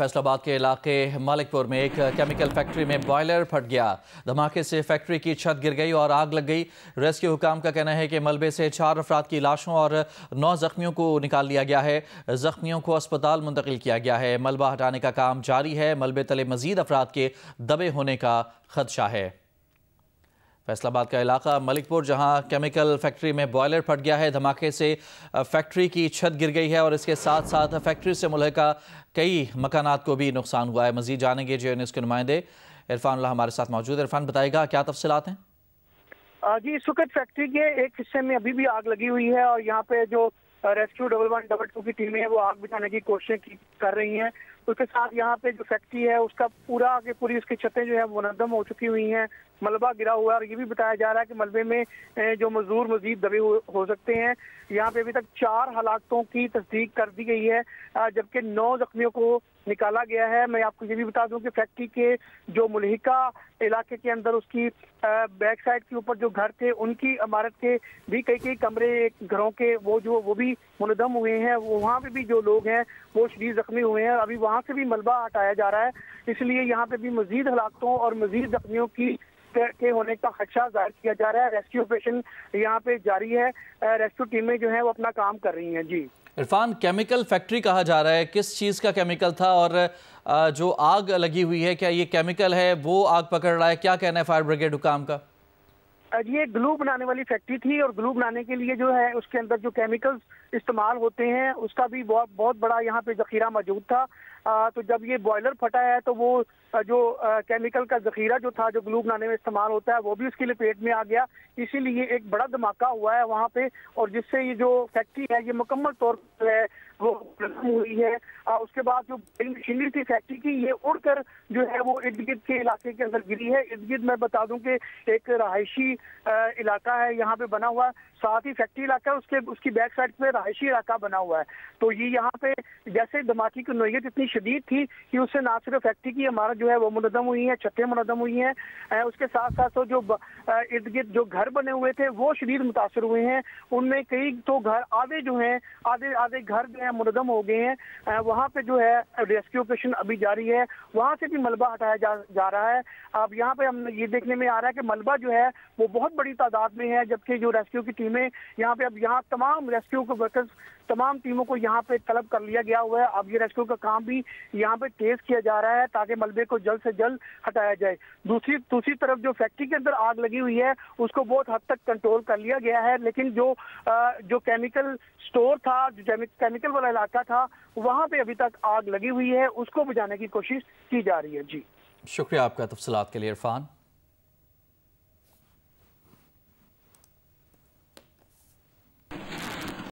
फैसलाबाद के इलाके मालिकपुर में एक केमिकल फैक्ट्री में बॉयलर फट गया। धमाके से फैक्ट्री की छत गिर गई और आग लग गई। रेस्क्यू हुकाम का कहना है कि मलबे से 4 अफराद की लाशों और 9 जख्मियों को निकाल लिया गया है। जख्मियों को अस्पताल मुंतकिल किया गया है। मलबा हटाने का काम जारी है। मलबे तले मजीद अफराद के दबे होने का खदशा है। फैसलाबाद का इलाका मलिकपुर, जहां केमिकल फैक्ट्री में बॉयलर फट गया है। धमाके से फैक्ट्री की छत गिर गई है और इसके साथ साथ फैक्ट्री से मुल्हिका कई मकानात को भी नुकसान हुआ है। मजीद जानेंगे JNS के नुमाइंदे इरफान हमारे साथ मौजूद है। इरफान, बताएगा क्या तफसीलात हैं? जी, इस वक्त फैक्ट्री के एक हिस्से में अभी भी आग लगी हुई है और यहाँ पे जो रेस्क्यू 112 की टीमें हैं वो आग बुझाने की कोशिश कर रही हैं। उसके साथ यहाँ पे जो फैक्ट्री है उसका पूरी उसकी छतें जो है मुनद्दम हो चुकी हुई हैं। मलबा गिरा हुआ है और ये भी बताया जा रहा है कि मलबे में जो मजदूर मजीद दबे हो सकते हैं। यहाँ पे अभी तक 4 हलाकतों की तस्दीक कर दी गई है, जबकि 9 जख्मियों को निकाला गया है। मैं आपको ये भी बता दूं कि फैक्ट्री के जो मुल्हिका इलाके के अंदर उसकी बैक साइड के ऊपर जो घर थे उनकी इमारत के भी कई कमरे घरों के वो भी मुनद्दम हुए हैं। वहाँ पे भी जो लोग हैं वो शदीद जख्मी हुए हैं। अभी वहाँ से भी मलबा हटाया जा रहा है, इसलिए यहाँ पे भी मजीद हलाकतों और मजीद जख्मियों के होने का खदशा जाहिर किया जा रहा है। रेस्क्यू ऑपरेशन यहाँ पे जारी है। रेस्क्यू टीमें जो है वो अपना काम कर रही हैं। जी इरफान, केमिकल फैक्ट्री कहा जा रहा है, किस चीज़ का केमिकल था और जो आग लगी हुई है क्या ये केमिकल है वो आग पकड़ रहा है? क्या कहना है फायर ब्रिगेड हुकाम का? ये ग्लू बनाने वाली फैक्ट्री थी और ग्लू बनाने के लिए जो है उसके अंदर जो केमिकल्स इस्तेमाल होते हैं उसका भी बहुत बड़ा यहाँ पे जखीरा मौजूद था। तो जब ये बॉयलर फटा है तो वो जो केमिकल का जखीरा जो था जो ग्लू बनाने में इस्तेमाल होता है वो भी उसकी लपेट में आ गया। इसीलिए एक बड़ा धमाका हुआ है वहाँ पे और जिससे ये जो फैक्ट्री है ये मुकम्मल तौर पर है वो हुई है। उसके बाद जो मशीनरी थी फैक्ट्री की ये उड़कर जो है वो इर्द गिर्द के इलाके के अंदर गिरी है। इर्द गिर्द मैं बता दूं कि एक रहायशी इलाका है यहाँ पे बना हुआ, साथ ही फैक्ट्री इलाका है, उसकी बैक साइड पे रहायशी इलाका बना हुआ है। तो ये यहाँ पे जैसे धमाके की नोयत इतनी शदीद थी कि उससे ना सिर्फ फैक्ट्री की इमारत जो है वो मुनद्दम हुई है, छतें मुनद्दम हुई हैं, उसके साथ साथ तो जो इर्द गिर्द जो घर बने हुए थे वो शदीद मुतासर हुए हैं। उनमें कई तो घर आधे जो हैं आधे घर जो है मुनद्दम हो गए हैं। वहाँ पे जो है रेस्क्यू ऑपरेशन अभी जारी है, वहाँ से भी मलबा हटाया जा रहा है। अब यहाँ पे हम ये देखने में आ रहा है कि मलबा जो है वो बहुत बड़ी तादाद में है, जबकि जो रेस्क्यू की टीमें यहाँ तमाम रेस्क्यू के वर्कर्स तमाम टीमों को यहाँ पे तलब कर लिया गया हुआ है। अब ये रेस्क्यू का काम भी यहाँ पे तेज किया जा रहा है ताकि मलबे को जल्द से जल्द हटाया जाए। दूसरी तरफ जो फैक्ट्री के अंदर आग लगी हुई है उसको बहुत हद तक कंट्रोल कर लिया गया है, लेकिन जो केमिकल स्टोर था, जो केमिकल वाला इलाका था, वहाँ पे अभी तक आग लगी हुई है, उसको बुझाने की कोशिश की जा रही है। जी शुक्रिया आपका तफसीलात के लिए इरफान।